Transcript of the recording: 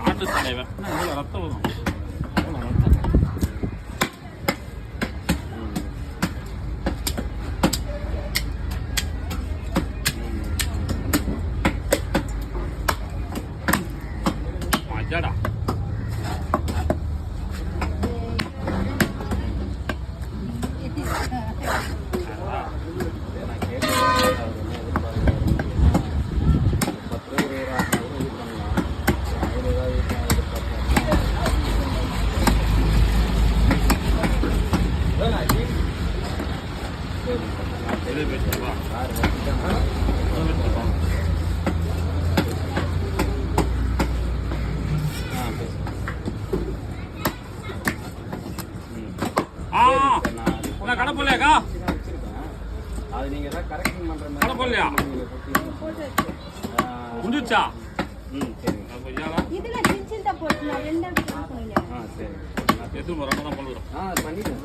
ஆட்டு தலைவன் ரத்தம் வரும். மஜாடா கடை போடலையாக்கா? அது நீங்க ஏதாவது கரெக்ஷன் பண்ற மாதிரி கடை போடலையா? முடிஞ்சுச்சா? சரி. இதுல சின்ன போட்டு நான் ரெண்டா போடுறேன். சரி. நான் எதுவும் வரணும் தான் பண்ணுறோம். பண்ணிட்டேன்.